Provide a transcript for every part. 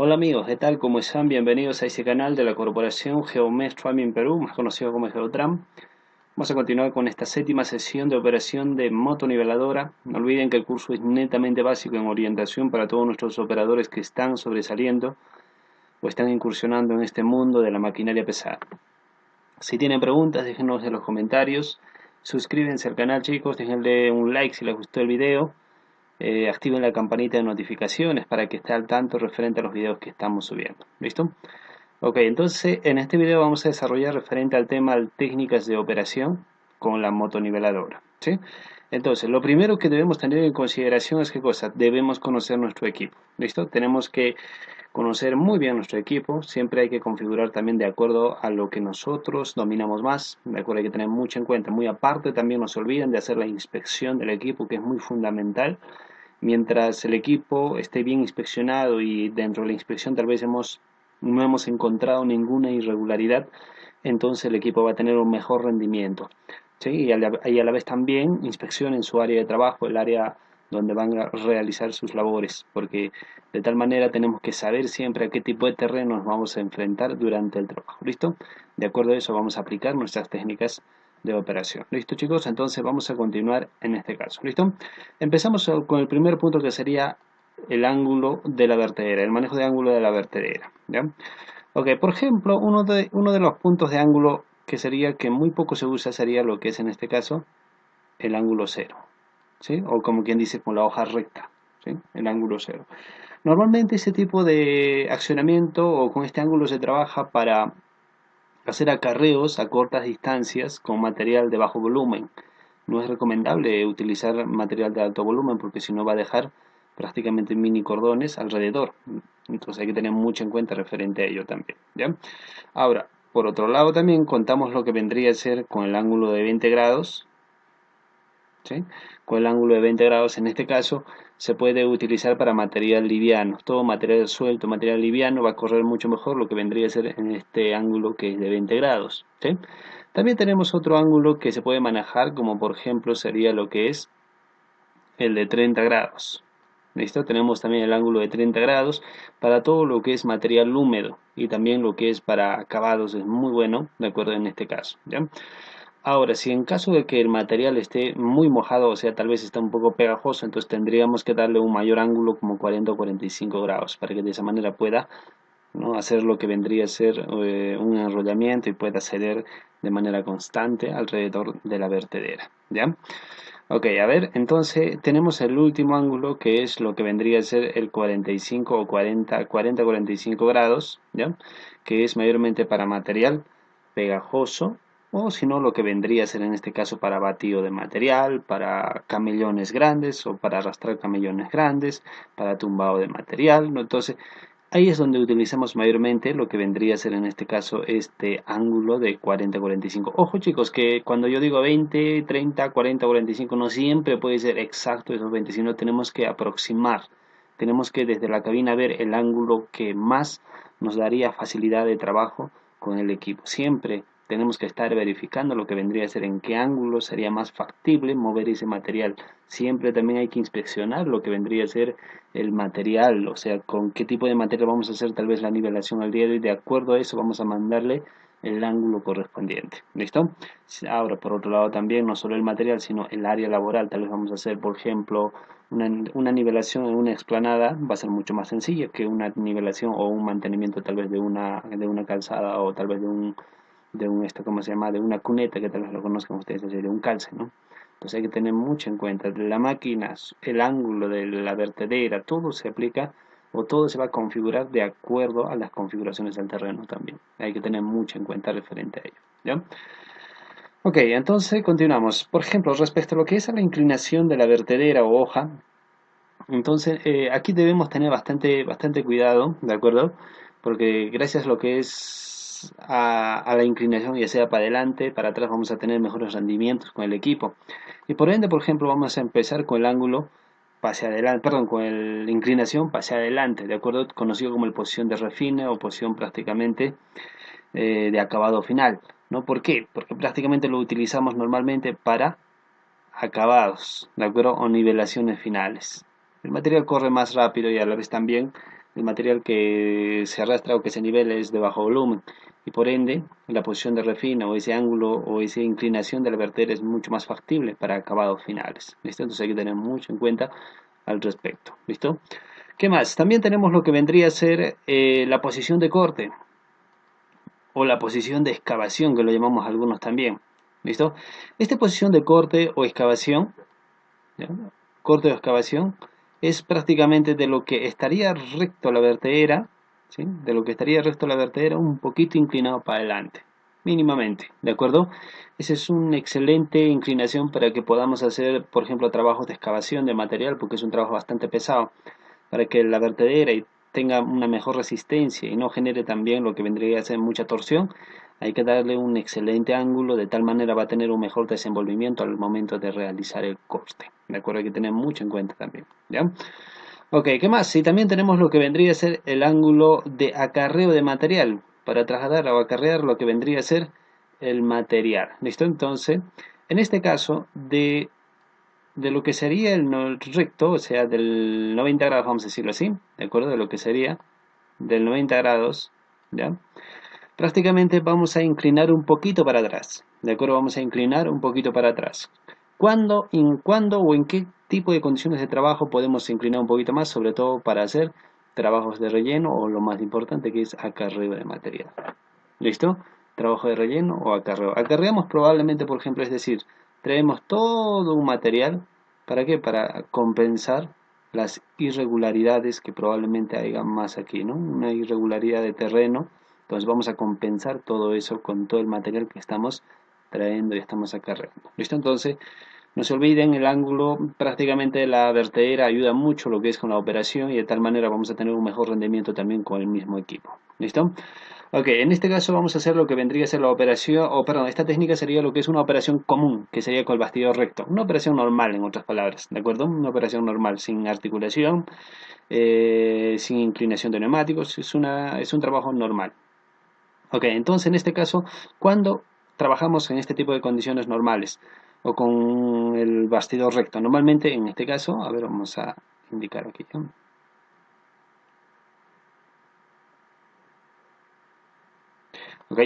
Hola amigos, ¿qué tal? ¿Cómo están? Bienvenidos a este canal de la corporación Geomesh Traming Perú, más conocido como Geotram. Vamos a continuar con esta séptima sesión de operación de motoniveladora. No olviden que el curso es netamente básico en orientación para todos nuestros operadores que están sobresaliendo o están incursionando en este mundo de la maquinaria pesada. Si tienen preguntas, déjenos en los comentarios. Suscríbanse al canal, chicos, déjenle un like si les gustó el video. Activen la campanita de notificaciones para que esté al tanto referente a los videos que estamos subiendo. ¿Listo? Ok, entonces en este video vamos a desarrollar referente al tema de técnicas de operación con la motoniveladora, ¿sí? Entonces, lo primero que debemos tener en consideración es qué cosa, debemos conocer nuestro equipo, ¿listo? Tenemos que conocer muy bien nuestro equipo, siempre hay que configurar también de acuerdo a lo que nosotros dominamos más, de acuerdo, hay que tener mucho en cuenta, muy aparte también no se olviden de hacer la inspección del equipo, que es muy fundamental. Mientras el equipo esté bien inspeccionado y dentro de la inspección tal vez no hemos encontrado ninguna irregularidad, entonces el equipo va a tener un mejor rendimiento. ¿Sí? Y a la vez también inspeccionen su área de trabajo, el área donde van a realizar sus labores, porque de tal manera tenemos que saber siempre a qué tipo de terreno nos vamos a enfrentar durante el trabajo. ¿Listo? De acuerdo a eso vamos a aplicar nuestras técnicas de operación. ¿Listo, chicos? Entonces vamos a continuar en este caso. ¿Listo? Empezamos con el primer punto, que sería el ángulo de la vertedera, el manejo de ángulo de la vertedera. ¿Ya? Ok, por ejemplo, uno de los puntos de ángulo que sería que muy poco se usa sería lo que es en este caso el ángulo cero, ¿sí? O como quien dice con la hoja recta, ¿sí? El ángulo cero. Normalmente ese tipo de accionamiento o con este ángulo se trabaja para hacer acarreos a cortas distancias con material de bajo volumen. No es recomendable utilizar material de alto volumen porque si no va a dejar prácticamente mini cordones alrededor. Entonces hay que tener mucho en cuenta referente a ello también, ¿ya? Ahora, por otro lado también contamos lo que vendría a ser con el ángulo de 20 grados, ¿sí? Con el ángulo de 20 grados en este caso se puede utilizar para material liviano. Todo material suelto, material liviano va a correr mucho mejor lo que vendría a ser en este ángulo que es de 20 grados, ¿sí? También tenemos otro ángulo que se puede manejar, como por ejemplo sería lo que es el de 30 grados. ¿Listo? Tenemos también el ángulo de 30 grados para todo lo que es material húmedo y también lo que es para acabados es muy bueno, de acuerdo en este caso, ¿ya? Ahora, si en caso de que el material esté muy mojado, o sea, tal vez está un poco pegajoso, entonces tendríamos que darle un mayor ángulo como 40 o 45 grados para que de esa manera pueda, ¿no?, hacer lo que vendría a ser un enrollamiento y pueda ceder de manera constante alrededor de la vertedera, ¿ya? Ok, a ver, entonces tenemos el último ángulo que es lo que vendría a ser el 45 o 45 grados, ¿ya? Que es mayormente para material pegajoso o si no lo que vendría a ser en este caso para batido de material, para camellones grandes o para arrastrar camellones grandes, para tumbado de material, ¿no? Entonces ahí es donde utilizamos mayormente lo que vendría a ser en este caso este ángulo de 40-45. Ojo chicos, que cuando yo digo 20, 30, 40, 45, no siempre puede ser exacto esos 20, sino tenemos que aproximar. Tenemos que desde la cabina ver el ángulo que más nos daría facilidad de trabajo con el equipo. Siempre tenemos que estar verificando lo que vendría a ser en qué ángulo sería más factible mover ese material. Siempre también hay que inspeccionar lo que vendría a ser el material, o sea, con qué tipo de material vamos a hacer tal vez la nivelación al día de hoy. De acuerdo a eso vamos a mandarle el ángulo correspondiente. ¿Listo? Ahora, por otro lado también, no solo el material, sino el área laboral. Tal vez vamos a hacer, por ejemplo, una nivelación en una explanada, va a ser mucho más sencilla que una nivelación o un mantenimiento tal vez de una calzada o tal vez ¿cómo se llama? De una cuneta, que tal vez lo conozcan ustedes, así, de un calce, ¿no? Entonces hay que tener mucho en cuenta. La máquina, el ángulo de la vertedera, todo se aplica o todo se va a configurar de acuerdo a las configuraciones del terreno también. Hay que tener mucho en cuenta referente a ello, ¿ya? Ok, entonces continuamos. Por ejemplo, respecto a lo que es a la inclinación de la vertedera o hoja, entonces aquí debemos tener bastante cuidado, ¿de acuerdo? Porque gracias a lo que es a la inclinación, ya sea para adelante, para atrás, vamos a tener mejores rendimientos con el equipo. Y por ende, por ejemplo, vamos a empezar con el ángulo hacia adelante, perdón, con la inclinación hacia adelante, ¿de acuerdo? Conocido como el posición de refine o posición prácticamente de acabado final, ¿no? ¿Por qué? Porque prácticamente lo utilizamos normalmente para acabados, ¿de acuerdo? O nivelaciones finales. El material corre más rápido y a la vez también el material que se arrastra o que se nivela es de bajo volumen y por ende la posición de refino o ese ángulo o esa inclinación de la vertedera es mucho más factible para acabados finales. ¿Listo? Entonces hay que tener mucho en cuenta al respecto. ¿Listo? ¿Qué más? También tenemos lo que vendría a ser la posición de corte o la posición de excavación, que lo llamamos algunos también. ¿Listo? Esta posición de corte o excavación, ¿ya? Corte o excavación, es prácticamente de lo que estaría recto la vertedera, ¿sí? De lo que estaría recto la vertedera, un poquito inclinado para adelante, mínimamente, ¿de acuerdo? Esa es una excelente inclinación para que podamos hacer, por ejemplo, trabajos de excavación de material, porque es un trabajo bastante pesado, para que la vertedera tenga una mejor resistencia y no genere también lo que vendría a ser mucha torsión. Hay que darle un excelente ángulo, de tal manera va a tener un mejor desenvolvimiento al momento de realizar el corte. De acuerdo, hay que tener mucho en cuenta también. ¿Ya? Ok, ¿qué más? Sí, también tenemos lo que vendría a ser el ángulo de acarreo de material, para trasladar o acarrear lo que vendría a ser el material. ¿Listo? Entonces, en este caso, de lo que sería el recto, o sea, del 90 grados, vamos a decirlo así, ¿de acuerdo? De lo que sería del 90 grados, ¿ya? Prácticamente vamos a inclinar un poquito para atrás, ¿de acuerdo? Vamos a inclinar un poquito para atrás. ¿Cuándo o en qué tipo de condiciones de trabajo podemos inclinar un poquito más? Sobre todo para hacer trabajos de relleno o lo más importante que es acarreo de material. ¿Listo? Trabajo de relleno o acarreo. Acarreamos probablemente, por ejemplo, es decir, traemos todo un material. ¿Para qué? Para compensar las irregularidades que probablemente haya más aquí, ¿no? Una irregularidad de terreno. Entonces vamos a compensar todo eso con todo el material que estamos trayendo y estamos acarreando. ¿Listo? Entonces, no se olviden, el ángulo prácticamente de la vertedera ayuda mucho lo que es con la operación y de tal manera vamos a tener un mejor rendimiento también con el mismo equipo. ¿Listo? Ok, en este caso vamos a hacer lo que vendría a ser la operación, o perdón, esta técnica sería lo que es una operación común, que sería con el bastidor recto. Una operación normal, en otras palabras, ¿de acuerdo? Una operación normal, sin articulación, sin inclinación de neumáticos, es un trabajo normal. Ok, entonces en este caso, ¿cuándo trabajamos en este tipo de condiciones normales? O con el bastidor recto. Normalmente, en este caso, a ver, vamos a indicar aquí, ¿no? ¿Ok?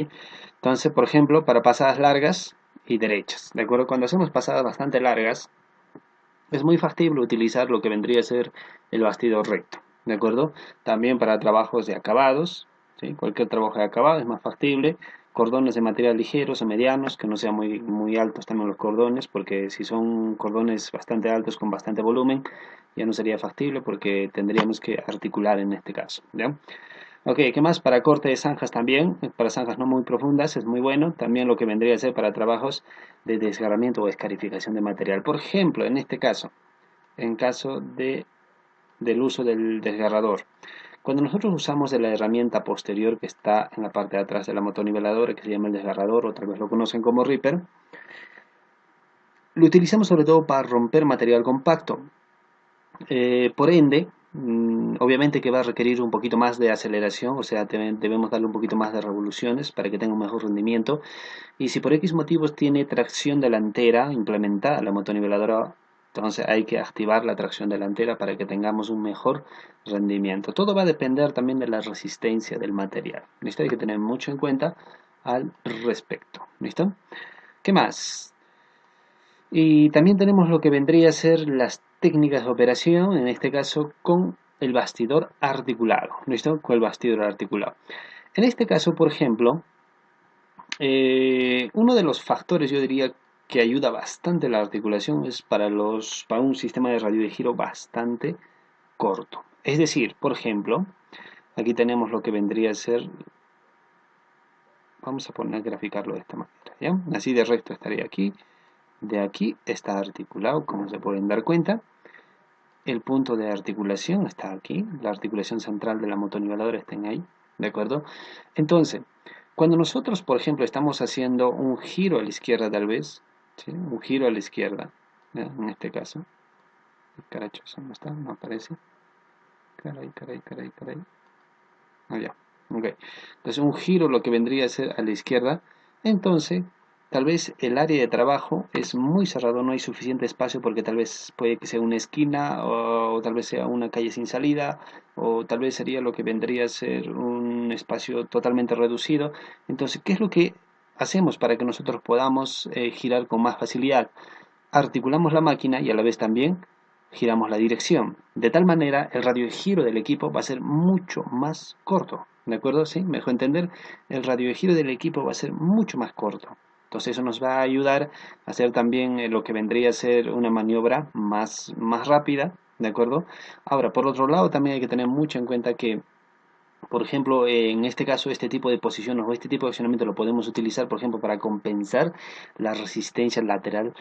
Entonces, por ejemplo, para pasadas largas y derechas, ¿de acuerdo? Cuando hacemos pasadas bastante largas, es muy factible utilizar lo que vendría a ser el bastidor recto, ¿de acuerdo? También para trabajos de acabados, ¿sí? Cualquier trabajo de acabado es más factible. Cordones de material ligeros o medianos, que no sean muy altos también los cordones, porque si son cordones bastante altos con bastante volumen, ya no sería factible porque tendríamos que articular en este caso, ¿ya? Ok, ¿qué más? Para corte de zanjas también, para zanjas no muy profundas, es muy bueno. También lo que vendría a ser para trabajos de desgarramiento o escarificación de material. Por ejemplo, en este caso, en caso del uso del desgarrador. Cuando nosotros usamos de la herramienta posterior que está en la parte de atrás de la motoniveladora, que se llama el desgarrador, o tal vez lo conocen como Ripper, lo utilizamos sobre todo para romper material compacto. Por ende, obviamente que va a requerir un poquito más de aceleración, o sea, debemos darle un poquito más de revoluciones para que tenga un mejor rendimiento. Y si por X motivos tiene tracción delantera implementada la motoniveladora, entonces hay que activar la tracción delantera para que tengamos un mejor rendimiento. Todo va a depender también de la resistencia del material. ¿Listo? Hay que tener mucho en cuenta al respecto. ¿Listo? ¿Qué más? Y también tenemos lo que vendría a ser las técnicas de operación, en este caso con el bastidor articulado. ¿Listo? Con el bastidor articulado. En este caso, por ejemplo, uno de los factores, yo diría, que ayuda bastante la articulación es para un sistema de radio de giro bastante corto. Es decir, por ejemplo, aquí tenemos lo que vendría a ser, vamos a poner graficarlo de esta manera, ¿ya? Así de recto estaría aquí, de aquí está articulado, como se pueden dar cuenta. El punto de articulación está aquí, la articulación central de la motoniveladora está ahí, ¿de acuerdo? Entonces, cuando nosotros, por ejemplo, estamos haciendo un giro a la izquierda tal vez, ¿sí? Un giro a la izquierda, ¿ya? En este caso, carachos, ¿dónde está? No aparece. Caray, caray, caray, caray. Ah, ya, ok. Entonces, un giro lo que vendría a ser a la izquierda, entonces, tal vez el área de trabajo es muy cerrado, no hay suficiente espacio porque tal vez puede que sea una esquina o tal vez sea una calle sin salida o tal vez sería lo que vendría a ser un espacio totalmente reducido. Entonces, ¿qué es lo que hacemos para que nosotros podamos girar con más facilidad? Articulamos la máquina y a la vez también giramos la dirección. De tal manera, el radio de giro del equipo va a ser mucho más corto. ¿De acuerdo? ¿Sí? ¿Me dejó entender? El radio de giro del equipo va a ser mucho más corto. Entonces eso nos va a ayudar a hacer también lo que vendría a ser una maniobra más rápida. ¿De acuerdo? Ahora, por otro lado, también hay que tener mucho en cuenta que por ejemplo, en este caso, este tipo de posición o este tipo de accionamiento lo podemos utilizar, por ejemplo, para compensar la resistencia lateral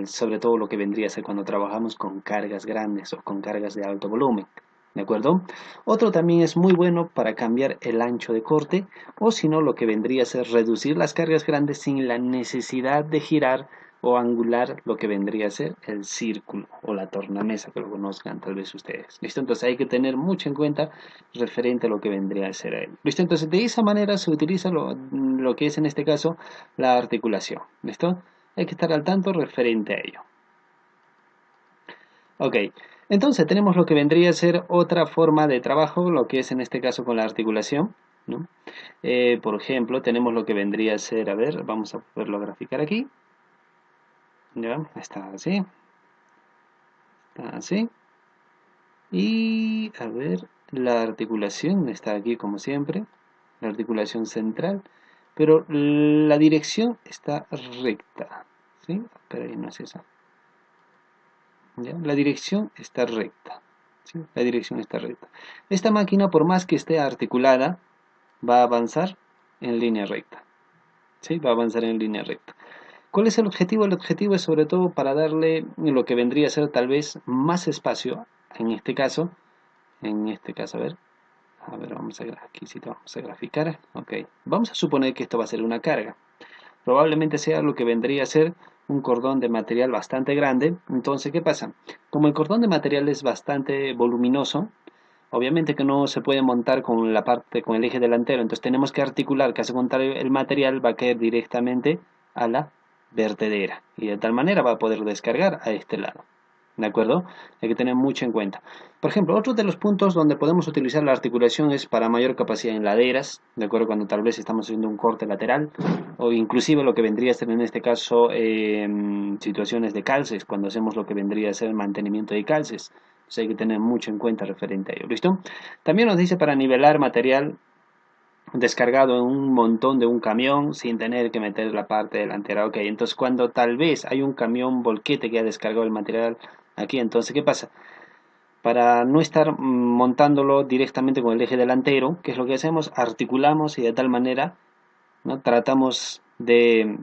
sobre todo lo que vendría a ser cuando trabajamos con cargas grandes o con cargas de alto volumen. ¿De acuerdo? Otro también es muy bueno para cambiar el ancho de corte o si no, lo que vendría a ser reducir las cargas grandes sin la necesidad de girar o angular lo que vendría a ser el círculo o la tornamesa, que lo conozcan tal vez ustedes. ¿Listo? Entonces hay que tener mucho en cuenta referente a lo que vendría a ser ahí. ¿Listo? Entonces de esa manera se utiliza lo que es en este caso la articulación. ¿Listo? Hay que estar al tanto referente a ello. Ok, entonces tenemos lo que vendría a ser otra forma de trabajo, lo que es en este caso con la articulación, ¿no? Por ejemplo, tenemos lo que vendría a ser, a ver, vamos a poderlo graficar aquí. Ya, está así. Está así. Y a ver, la articulación está aquí como siempre, la articulación central, pero la dirección está recta, ¿sí? Pero ahí no es esa. ¿Ya? La dirección está recta, ¿sí? La dirección está recta. Esta máquina, por más que esté articulada, va a avanzar en línea recta, ¿sí? Va a avanzar en línea recta. ¿Cuál es el objetivo? El objetivo es sobre todo para darle lo que vendría a ser tal vez más espacio, en este caso, a ver, aquí sí vamos a graficar, ok, vamos a suponer que esto va a ser una carga, probablemente sea lo que vendría a ser un cordón de material bastante grande. Entonces, ¿qué pasa? Como el cordón de material es bastante voluminoso, obviamente que no se puede montar con con el eje delantero, entonces tenemos que articular, caso contrario el material va a caer directamente a la vertedera y de tal manera va a poder descargar a este lado. ¿De acuerdo? Hay que tener mucho en cuenta. Por ejemplo, otro de los puntos donde podemos utilizar la articulación es para mayor capacidad en laderas, ¿de acuerdo? Cuando tal vez estamos haciendo un corte lateral, o inclusive lo que vendría a ser en este caso situaciones de calces, cuando hacemos lo que vendría a ser el mantenimiento de calces. Entonces hay que tener mucho en cuenta referente a ello, ¿listo? También nos dice para nivelar material descargado en un montón de un camión sin tener que meter la parte delantera. Ok, entonces cuando tal vez hay un camión volquete que ha descargado el material aquí, entonces ¿qué pasa? Para no estar montándolo directamente con el eje delantero, ¿qué es lo que hacemos? Articulamos y de tal manera, ¿no? Tratamos de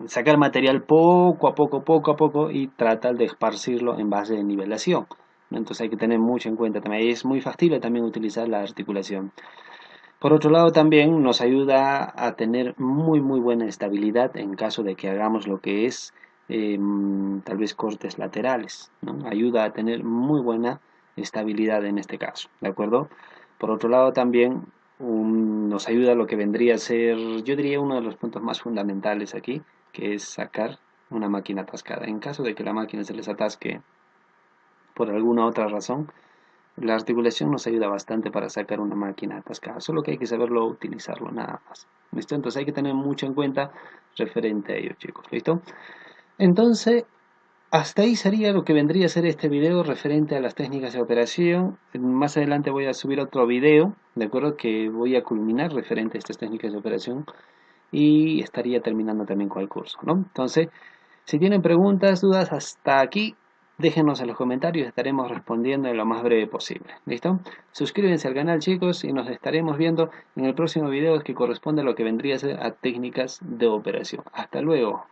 sacar material poco a poco y tratar de esparcirlo en base de nivelación, ¿no? Entonces hay que tener mucho en cuenta también. Es muy factible también utilizar la articulación. Por otro lado, también nos ayuda a tener muy buena estabilidad en caso de que hagamos lo que es tal vez cortes laterales, ¿no? Ayuda a tener muy buena estabilidad en este caso, ¿de acuerdo? Por otro lado, también nos ayuda a lo que vendría a ser, yo diría, uno de los puntos más fundamentales aquí, que es sacar una máquina atascada. En caso de que la máquina se les atasque por alguna otra razón, la articulación nos ayuda bastante para sacar una máquina atascada, solo que hay que saberlo utilizarlo nada más. ¿Listo? Entonces hay que tener mucho en cuenta referente a ello, chicos. ¿Listo? Entonces, hasta ahí sería lo que vendría a ser este video referente a las técnicas de operación. Más adelante voy a subir otro video, de acuerdo, que voy a culminar referente a estas técnicas de operación y estaría terminando también con el curso, ¿no? Entonces, si tienen preguntas, dudas hasta aquí, déjenos en los comentarios, estaremos respondiendo en lo más breve posible. ¿Listo? Suscríbanse al canal, chicos, y nos estaremos viendo en el próximo video que corresponde a lo que vendría a ser a técnicas de operación. Hasta luego.